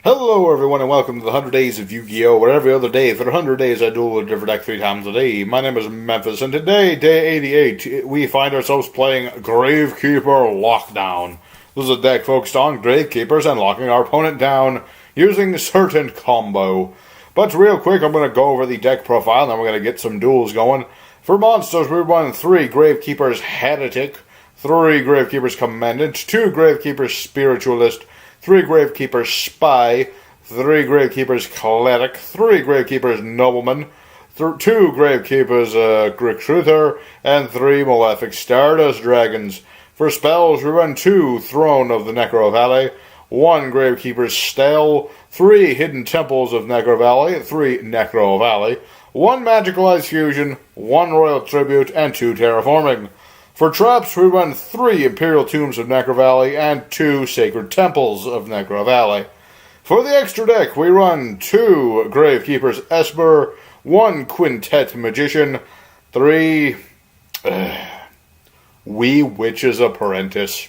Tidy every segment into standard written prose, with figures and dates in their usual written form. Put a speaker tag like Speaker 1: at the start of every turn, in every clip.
Speaker 1: Hello everyone and welcome to the 100 Days of Yu-Gi-Oh! Where every other day for 100 days I duel a different deck 3 times a day. My name is Memphis and today, day 88, we find ourselves playing Gravekeeper Lockdown. This is a deck focused on Gravekeepers and locking our opponent down using a certain combo. But real quick, I'm going to go over the deck profile and then we're going to get some duels going. For monsters, we run 3 Gravekeepers Heretic, 3 Gravekeepers Commendant, 2 Gravekeepers Spiritualist, 3 Gravekeepers Spy, 3 Gravekeepers Cleric, 3 Gravekeepers Nobleman, 2 Gravekeepers Recruiter, and 3 Malefic Stardust Dragons. For spells, we run 2 Throne of the Necro Valley, 1 Gravekeeper's Stale, 3 Hidden Temples of Necro Valley, 3 Necro Valley, 1 Magicalized Fusion, 1 Royal Tribute, and 2 Terraforming. For traps, we run 3 Imperial Tombs of Necro Valley and 2 Sacred Temples of Necro Valley. For the extra deck, we run 2 Gravekeepers Esper, 1 Quintet Magician, 3 Wee Witch's Apprentice.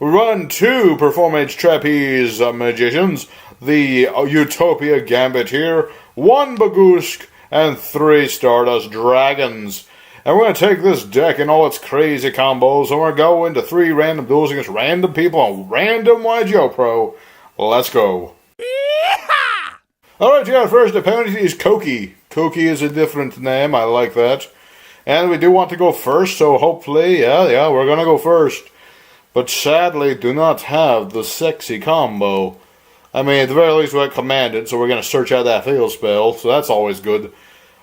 Speaker 1: We run 2 Performance Trapeze Magicians, the Utopia Gambiteer, 1 Bagusk, and 3 Stardust Dragons. And we're going to take this deck and all its crazy combos, and we're going to go into 3 random duels against random people on random YGO Pro. Let's go. Alright, yeah, first opponent is Koki. Koki is a different name, I like that. And we do want to go first, so hopefully, yeah, we're going to go first. But sadly, do not have the sexy combo. I mean, at the very least, we have Commandant, so we're going to search out that field spell, so that's always good.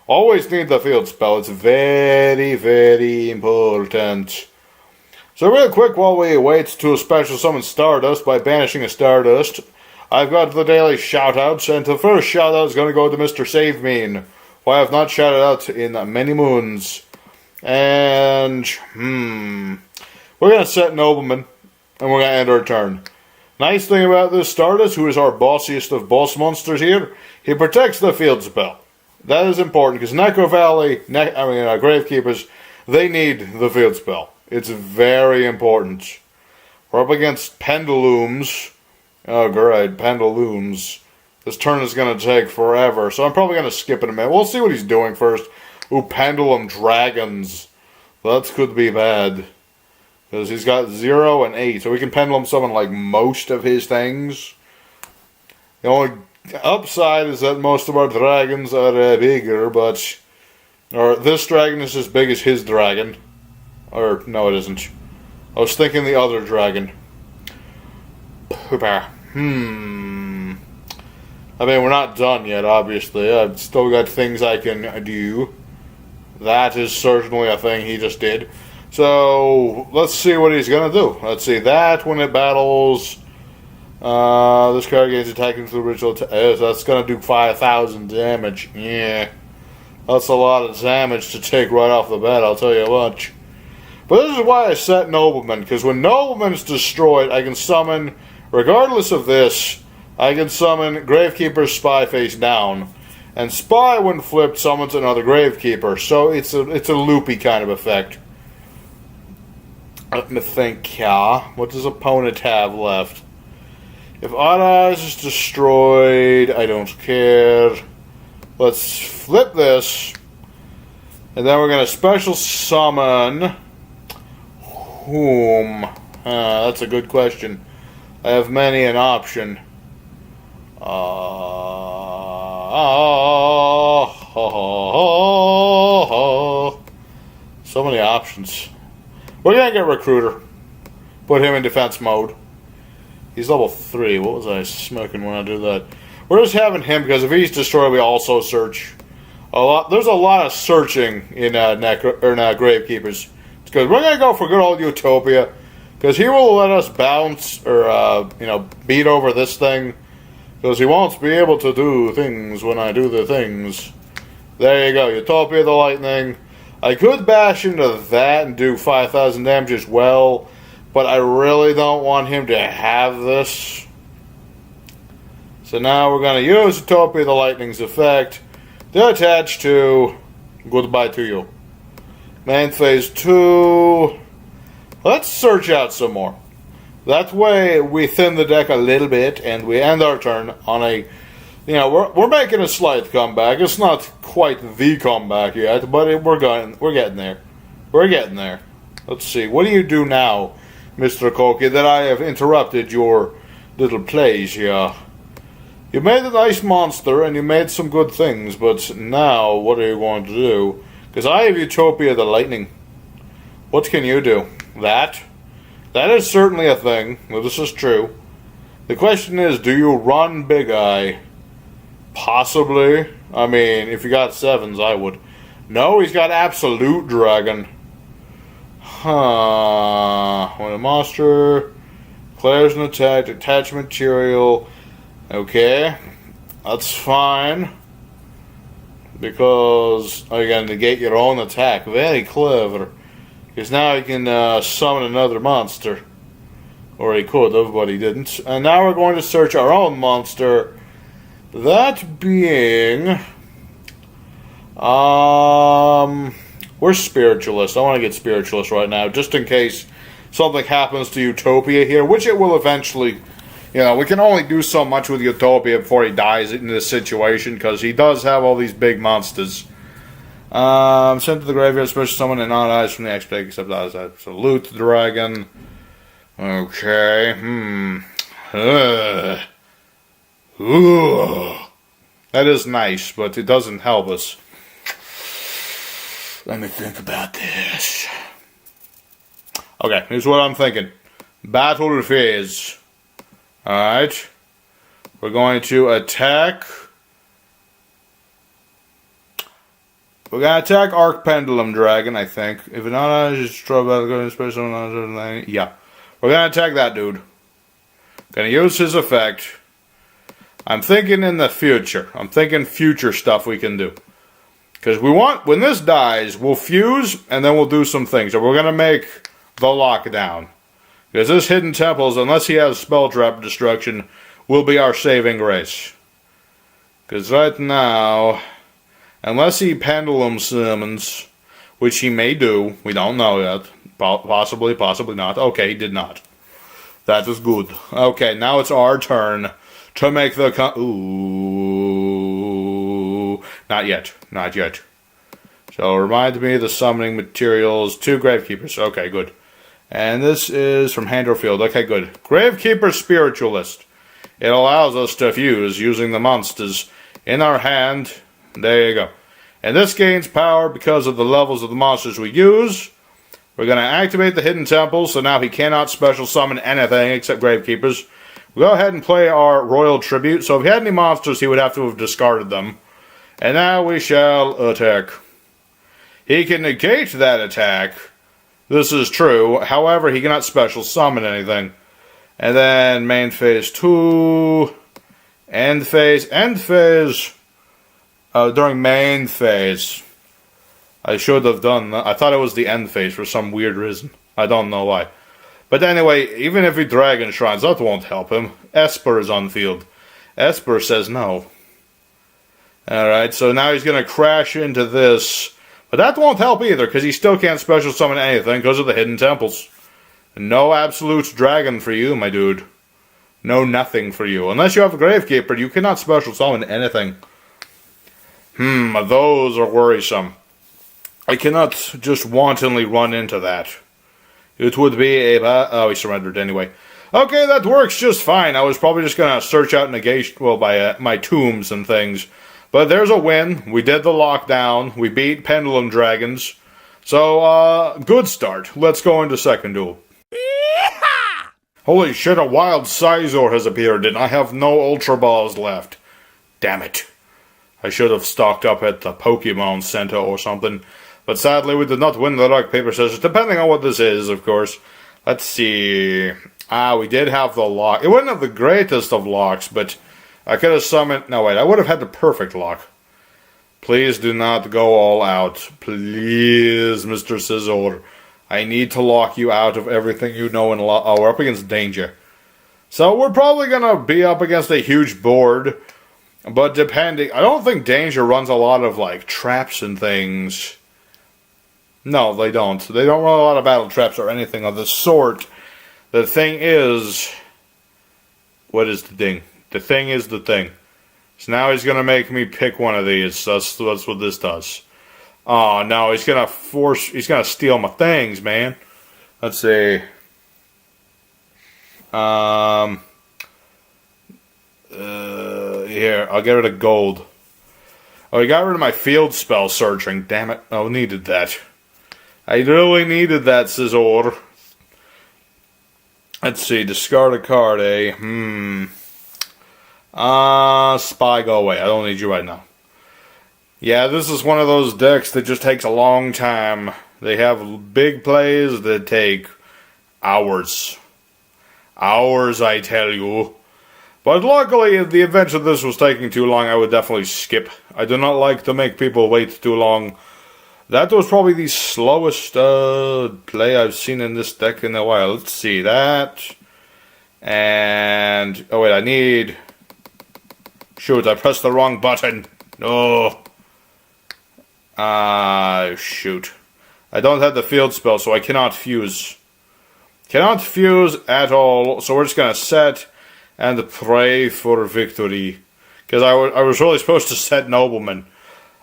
Speaker 1: Always need the field spell. It's very, very important. So real quick, while we wait to special summon Stardust by banishing a Stardust, I've got the daily shoutouts, and the first shoutout is going to go to Mr. Save Mean, who I have not shouted out in many moons. And, we're going to set Nobleman, and we're going to end our turn. Nice thing about this Stardust, who is our bossiest of boss monsters here, he protects the field spell. That is important, because Necro Valley, Gravekeepers, they need the field spell. It's very important. We're up against Pendulums. Oh, great, Pendulums. This turn is going to take forever, so I'm probably going to skip it a minute. We'll see what he's doing first. Ooh, Pendulum Dragons. That could be bad. Because he's got 0 and 8, so we can Pendulum summon, like, most of his things. The only upside is that most of our dragons are bigger, but this dragon is as big as his dragon. Or, no it isn't. I was thinking the other dragon. I mean, we're not done yet, obviously. I've still got things I can do. That is certainly a thing he just did. So, let's see what he's going to do. Let's see, that when it battles... this card gains attacking through ritual. So that's going to do 5,000 damage. Yeah. That's a lot of damage to take right off the bat, I'll tell you what. But this is why I set Nobleman, because when Nobleman is destroyed, I can summon, regardless of this, I can summon Gravekeeper's Spy face down. And Spy, when flipped, summons another Gravekeeper. So it's a loopy kind of effect. Let me think, what does opponent have left? If Odd Eyes is destroyed, I don't care. Let's flip this. And then we're going to special summon... whom? That's a good question. I have many an option. So many options. We're going to get Recruiter. Put him in defense mode. He's level 3. What was I smoking when I did that? We're just having him because if he's destroyed, we also search. There's a lot of searching in Gravekeepers. It's good. We're gonna go for good old Utopia because he will let us bounce or beat over this thing because he won't be able to do things when I do the things. There you go, Utopia the Lightning. I could bash into that and do 5,000 damage as well. But I really don't want him to have this. So now we're going to use Utopia the Lightning's effect to attach to Goodbye to You. Main phase 2. Let's search out some more. That way we thin the deck a little bit and we end our turn on a... You know, we're making a slight comeback. It's not quite the comeback yet, but we're getting there. We're getting there. Let's see. What do you do now, Mr. Koki, that I have interrupted your little plays here? You made a nice monster and you made some good things, but now what are you going to do? Because I have Utopia the Lightning. What can you do? That? That is certainly a thing. Well, this is true. The question is, do you run Big Eye? Possibly. I mean, if you got 7s, I would. No, he's got Absolute Dragon. Huh. When a monster declares an attack, attach material. Okay. That's fine. Because you're going to negate your own attack. Very clever. Because now he can summon another monster. Or he could have, but he didn't. And now we're going to search our own monster. That being... we're Spiritualist. I want to get Spiritualist right now, just in case something happens to Utopia here, which it will eventually. You know, we can only do so much with Utopia before he dies in this situation, because he does have all these big monsters. Sent to the graveyard, special summon and not eyes from the expect, except that is Absolute Dragon. Okay, Ooh. That is nice, but it doesn't help us. Let me think about this. Okay, here's what I'm thinking. Battle phase. Alright. We're going to attack. We're going to attack Arc Pendulum Dragon, I think. If it not just throw battle special, yeah. We're going to attack that dude. Going to use his effect. I'm thinking in the future. I'm thinking future stuff we can do. Because we want, when this dies, we'll fuse, and then we'll do some things. So we're going to make the lockdown. Because this Hidden Temples, unless he has Spell Trap Destruction, will be our saving grace. Because right now, unless he Pendulum Summons, which he may do, we don't know yet. Possibly, possibly not. Okay, he did not. That is good. Okay, now it's our turn to make the... Ooh. Not yet. Not yet. So, remind me of the summoning materials. 2 Gravekeepers. Okay, good. And this is from hand or field. Okay, good. Gravekeeper Spiritualist. It allows us to fuse using the monsters in our hand. There you go. And this gains power because of the levels of the monsters we use. We're going to activate the Hidden Temple, so now he cannot special summon anything except Gravekeepers. We'll go ahead and play our Royal Tribute. So if he had any monsters, he would have to have discarded them. And now we shall attack. He can negate that attack. This is true. However, he cannot special summon anything. And then main phase 2. End phase. End phase. During main phase. I should have done that. I thought it was the end phase for some weird reason. I don't know why. But anyway, even if he Dragon Shrines, that won't help him. Esper is on field. Esper says no. Alright, so now he's going to crash into this. But that won't help either, because he still can't special summon anything because of the Hidden Temples. No Absolute Dragon for you, my dude. No nothing for you. Unless you have a Gravekeeper, you cannot special summon anything. Those are worrisome. I cannot just wantonly run into that. It would be a... oh, he surrendered anyway. Okay, that works just fine. I was probably just going to search out negation... well, by my tombs and things. But there's a win. We did the lockdown. We beat Pendulum Dragons. So, good start. Let's go into second duel. Holy shit, a wild Sizor has appeared, and I have no Ultra Balls left. Damn it. I should have stocked up at the Pokemon Center or something. But sadly, we did not win the rock, paper, scissors, depending on what this is, of course. Let's see. We did have the lock. It wasn't have the greatest of locks, but I could have summoned... no, wait, I would have had the perfect lock. Please do not go all out. Please, Mr. Scissor. I need to lock you out of everything you know and oh, we're up against danger. So we're probably going to be up against a huge board. But depending... I don't think danger runs a lot of, like, traps and things... No, they don't. They don't run a lot of battle traps or anything of the sort. The thing is... What is the thing? The thing is the thing. So now he's gonna make me pick one of these. That's what this does. Oh no, he's gonna steal my things, man. Let's see. Here, I'll get rid of gold. Oh, he got rid of my field spell searching. Damn it. Oh, needed that. I really needed that scissor. Let's see, discard a card, eh? Spy, go away. I don't need you right now. Yeah, this is one of those decks that just takes a long time. They have big plays that take hours. Hours, I tell you. But luckily, if the event of this was taking too long, I would definitely skip. I do not like to make people wait too long. That was probably the slowest play I've seen in this deck in a while. Let's see, that. And... oh wait, I need... shoot, I pressed the wrong button. No. Shoot. I don't have the field spell, so I cannot fuse. Cannot fuse at all, so we're just gonna set and pray for victory. Because I was really supposed to set Nobleman.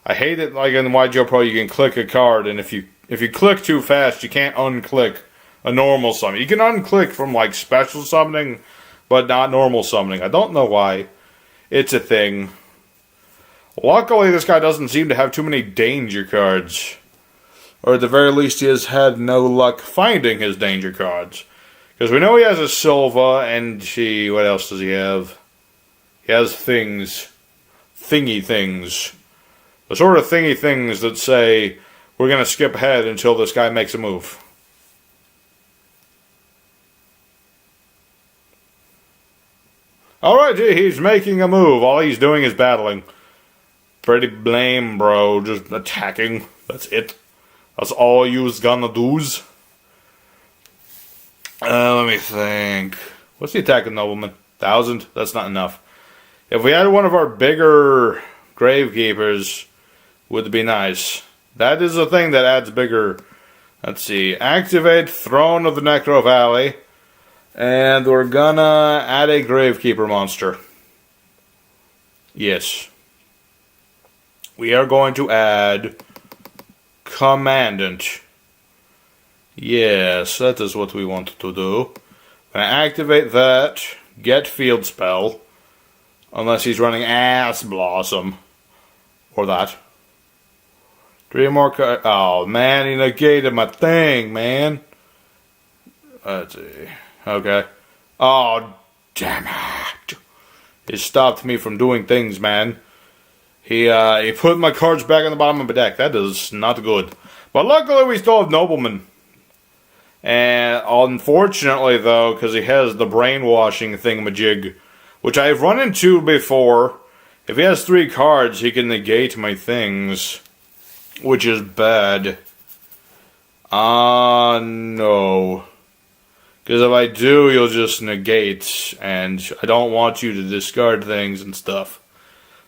Speaker 1: I hate it like in YGO Pro you can click a card, and if you click too fast, you can't unclick a normal summon. You can unclick from like special summoning, but not normal summoning. I don't know why. It's a thing. Luckily, this guy doesn't seem to have too many danger cards. Or at the very least, he has had no luck finding his danger cards. Because we know he has a Silva, and what else does he have? He has things. Thingy things. The sort of thingy things that say, we're going to skip ahead until this guy makes a move. Alright, he's making a move. All he's doing is battling. Pretty lame, bro. Just attacking. That's it. That's all you's gonna do's. Let me think. What's the attack of Nobleman? 1,000? That's not enough. If we had one of our bigger Gravekeepers, would be nice. That is a thing that adds bigger. Let's see. Activate Throne of the Necro Valley. And we're gonna add a Gravekeeper monster. Yes. We are going to add Commandant. Yes, that is what we want to do. Gonna activate that. Get Field Spell. Unless he's running Ass Blossom. Or that. 3 more cards. Oh, man, he negated my thing, man. Let's see. Okay. Oh, damn it. He stopped me from doing things, man. He put my cards back on the bottom of the deck. That is not good. But luckily we still have Nobleman. And unfortunately, though, because he has the brainwashing thingamajig, which I've run into before, if he has 3 cards, he can negate my things. Which is bad. No. Because if I do, you'll just negate. And I don't want you to discard things and stuff.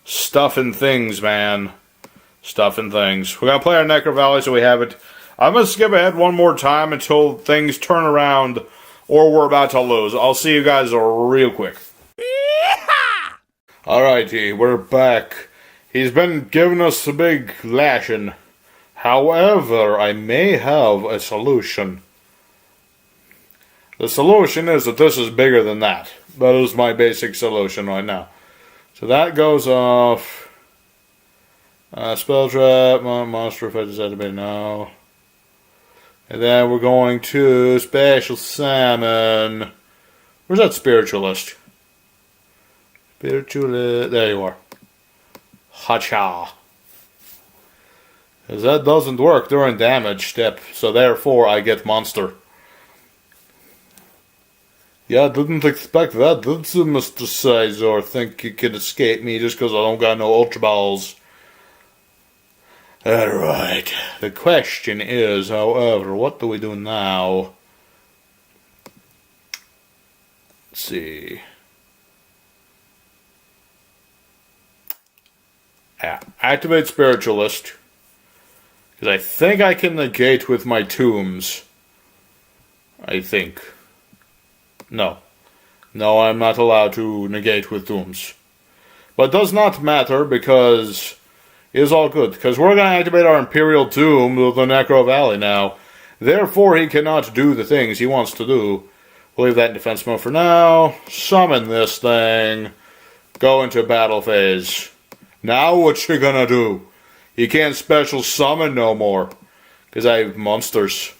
Speaker 1: Stuff and things, man. Stuff and things. We're going to play our Necro Valley so we have it. I'm going to skip ahead one more time until things turn around or we're about to lose. I'll see you guys real quick. Alrighty, we're back. He's been giving us a big lashing. However, I may have a solution. The solution is that this is bigger than that. That is my basic solution right now. So that goes off. Spell Trap, Monster Effect is activated now. And then we're going to Special Salmon. Where's that Spiritualist? Spiritualist. There you are. Hacha. Because that doesn't work during damage step. So therefore I get Monster. Yeah, I didn't expect that, did you, Mr. Caesar? Think you could escape me just because I don't got no Ultra Balls. Alright. The question is, however, what do we do now? Let's see. Activate Spiritualist. Because I think I can negate with my tombs. I think. No. No, I'm not allowed to negate with dooms. But it does not matter because it is all good. Because we're going to activate our Imperial Doom with the Necro Valley now. Therefore, he cannot do the things he wants to do. We'll leave that in defense mode for now. Summon this thing. Go into battle phase. Now what you gonna do? You can't special summon no more. Because I have monsters.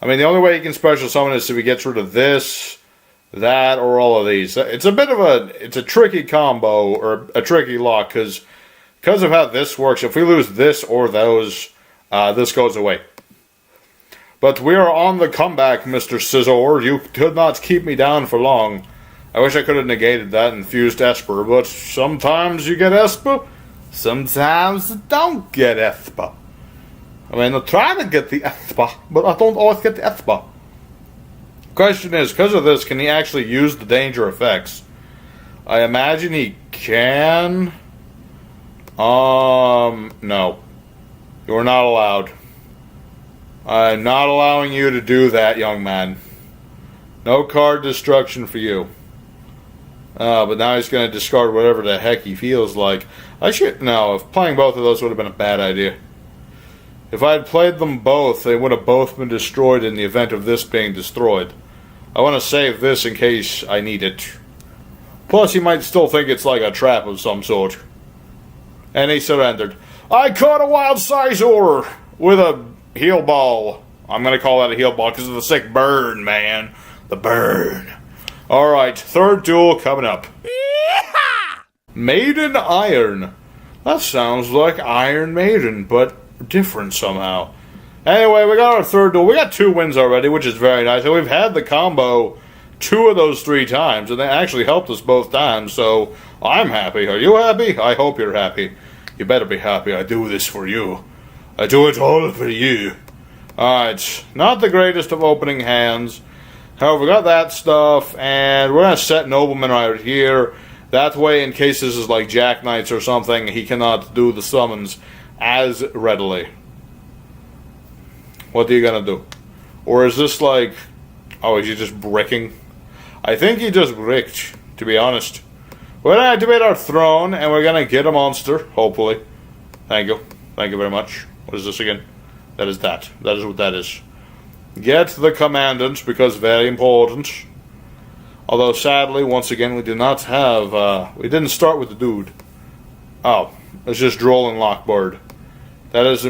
Speaker 1: I mean, the only way you can special summon is if he gets rid of this, that, or all of these. It's a bit of it's a tricky combo, or a tricky lock, because of how this works, if we lose this or those, this goes away. But we are on the comeback, Mr. Scizor. You could not keep me down for long. I wish I could have negated that and fused Esper, but sometimes you get Esper, sometimes you don't get Esper. I mean, I try to get the Esper, but I don't always get the Esper. Question is, because of this, can he actually use the danger effects? I imagine he can. No. You're not allowed. I'm not allowing you to do that, young man. No card destruction for you. But now he's going to discard whatever the heck he feels like. No, if playing both of those would have been a bad idea. If I had played them both, they would have both been destroyed in the event of this being destroyed. I want to save this in case I need it. Plus, he might still think it's like a trap of some sort. And he surrendered. I caught a wild Scizor with a heal ball. I'm going to call that a heal ball because of the sick burn, man. The burn. Alright, third duel coming up. Maiden Iron. That sounds like Iron Maiden, but different somehow. Anyway, we got our third duel. We got 2 wins already, which is very nice. And we've had the combo 2 of those 3 times, and they actually helped us both times, so I'm happy. Are you happy? I hope you're happy. You better be happy. I do this for you. I do it all for you. Alright, not the greatest of opening hands. However, we got that stuff, and we're going to set Nobleman right here. That way, in case this is like Jack Knights or something, he cannot do the summons as readily. What are you going to do? Or is this like... Oh, is he just bricking? I think he just bricked, to be honest. We're going to activate our throne, and we're going to get a monster, hopefully. Thank you. Thank you very much. What is this again? That is that. That is what that is. Get the commandant, because very important. Although, sadly, once again, we did not have... we didn't start with the dude. Oh, it's just Droll and Lockbird. That is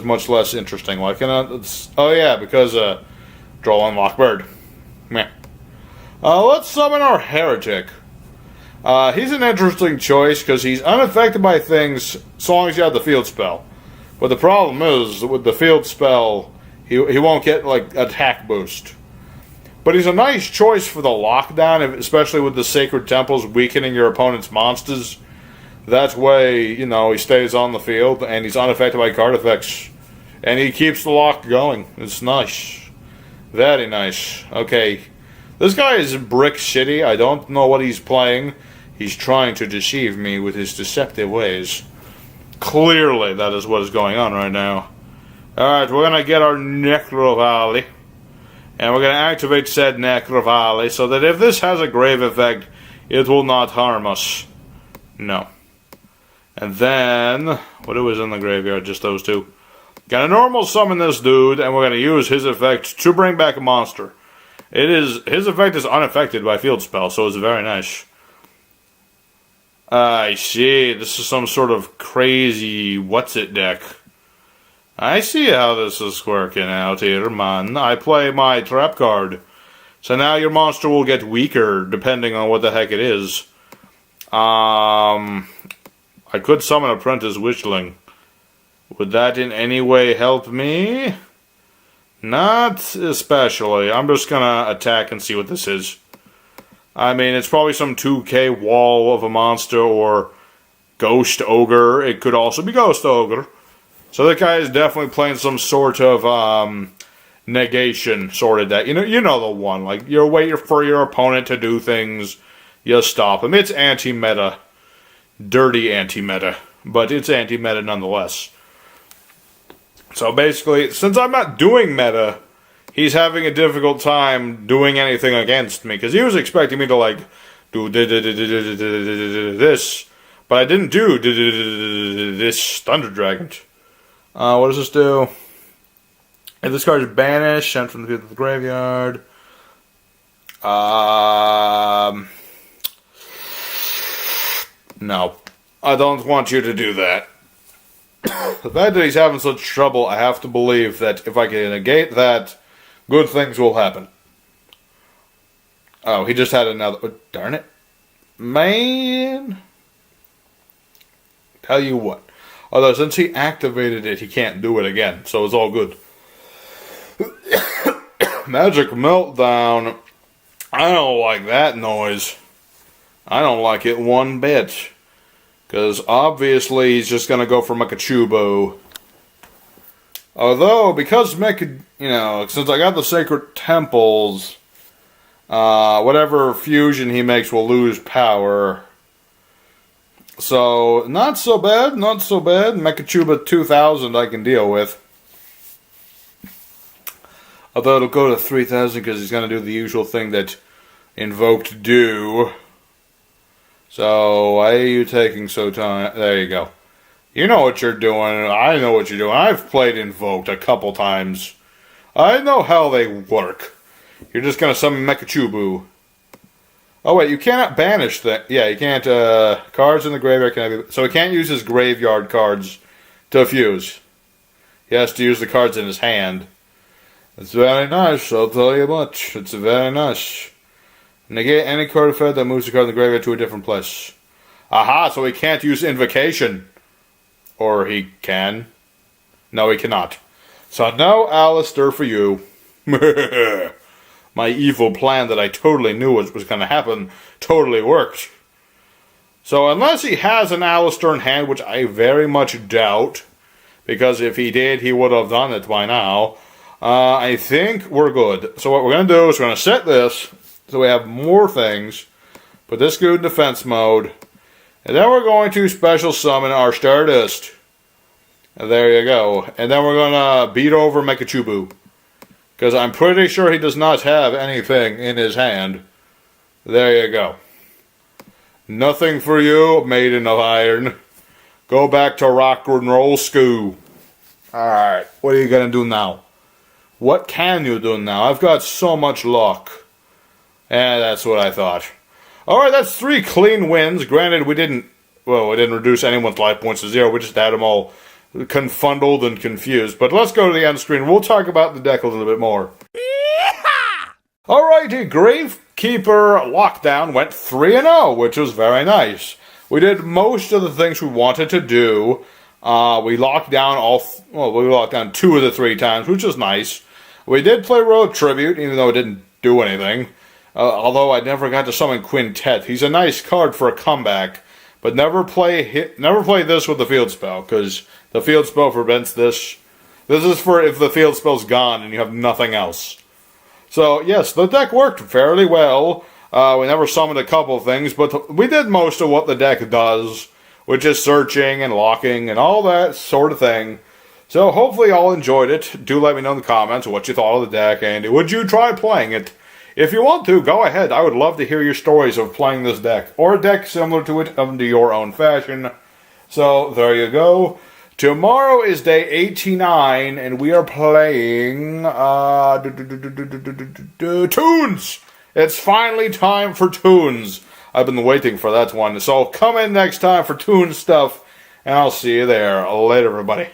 Speaker 1: much less interesting. Why cannot... Oh, yeah, because Droll and Lockbird. Meh. Let's summon our Heretic. He's an interesting choice, because he's unaffected by things so long as you have the field spell. But the problem is, with the field spell... He won't get, like, attack boost. But he's a nice choice for the lockdown, especially with the Sacred Temples weakening your opponent's monsters. That way, you know, he stays on the field, and he's unaffected by card effects. And he keeps the lock going. It's nice. Very nice. Okay. This guy is Brick City. I don't know what he's playing. He's trying to deceive me with his deceptive ways. Clearly, that is what is going on right now. Alright, we're going to get our Necro Valley. And we're going to activate said Necro Valley so that if this has a grave effect, it will not harm us. No. And then, what was in the graveyard? Just those 2. Gonna normal summon this dude, and we're going to use his effect to bring back a monster. His effect is unaffected by field spell, so it's very nice. I see, this is some sort of crazy what's-it deck. I see how this is working out here, man. I play my trap card. So now your monster will get weaker, depending on what the heck it is. I could summon Apprentice Witchling. Would that in any way help me? Not especially. I'm just gonna attack and see what this is. I mean, it's probably some 2k wall of a monster, or Ghost Ogre. It could also be Ghost Ogre. So that guy is definitely playing some sort of negation sort of deck. You know the one. Like, you're waiting for your opponent to do things, you stop him. It's anti-meta. Dirty anti-meta. But it's anti-meta nonetheless. So basically, since I'm not doing meta, he's having a difficult time doing anything against me. Because he was expecting me to, like, do this. But I didn't do this Thunder Dragon. What does this do? If this card is banished, sent from the field to the graveyard. No. I don't want you to do that. The fact that he's having such trouble, I have to believe that if I can negate that, good things will happen. Oh, he just had another... Oh, darn it. Man. Tell you what. Although, since he activated it, he can't do it again. So it's all good. Magic Meltdown. I don't like that noise. I don't like it one bit. Because obviously he's just going to go for Mekachubo. Although, because since I got the Sacred Temples, whatever fusion he makes will lose power. So, not so bad, not so bad. Mekachuba 2000 I can deal with. Although it'll go to 3000 because he's going to do the usual thing that Invoked do. So, why are you taking so time? There you go. You know what you're doing. I know what you're doing. I've played Invoked a couple times. I know how they work. You're just going to summon Mekachubu. Oh, wait, you cannot banish that. Yeah, you can't. Cards in the graveyard can be. So he can't use his graveyard cards to fuse. He has to use the cards in his hand. It's very nice, I'll tell you much. It's very nice. Negate any card effect that moves the card in the graveyard to a different place. Aha, so he can't use Invocation. Or he can. No, he cannot. So no Alistair for you. My evil plan that I totally knew was going to happen totally worked. So unless he has an Alistair in hand, which I very much doubt, because if he did, he would have done it by now, I think we're good. So what we're going to do is we're going to set this so we have more things, put this guy in defense mode, and then we're going to special summon our Stardust. And there you go. And then we're going to beat over Mekachubu. Because I'm pretty sure he does not have anything in his hand. There you go. Nothing for you, maiden of iron. Go back to rock and roll school. Alright, what are you going to do now? What can you do now? I've got so much luck. And that's what I thought. Alright, that's 3 clean wins. Granted, we didn't reduce anyone's life points to 0. We just had them all confundled and confused. But let's go to the end screen. We'll talk about the deck a little bit more. Alrighty, Gravekeeper Lockdown went 3-0, which was very nice. We did most of the things we wanted to do. We locked down we locked down 2 of the 3 times, which was nice. We did play Road Tribute, even though it didn't do anything. Although I never got to summon Quintet. He's a nice card for a comeback, but never play this with the field spell, because the field spell prevents this. This is for if the field spell's gone and you have nothing else. So, yes, the deck worked fairly well. We never summoned a couple of things, but we did most of what the deck does, which is searching and locking and all that sort of thing. So, hopefully you all enjoyed it. Do let me know in the comments what you thought of the deck, and would you try playing it? If you want to, go ahead. I would love to hear your stories of playing this deck, or a deck similar to it, into your own fashion. So, there you go. Tomorrow is day 89, and we are playing Toons. It's finally time for Toons. I've been waiting for that one. So come in next time for Toons stuff, and I'll see you there. Later, everybody.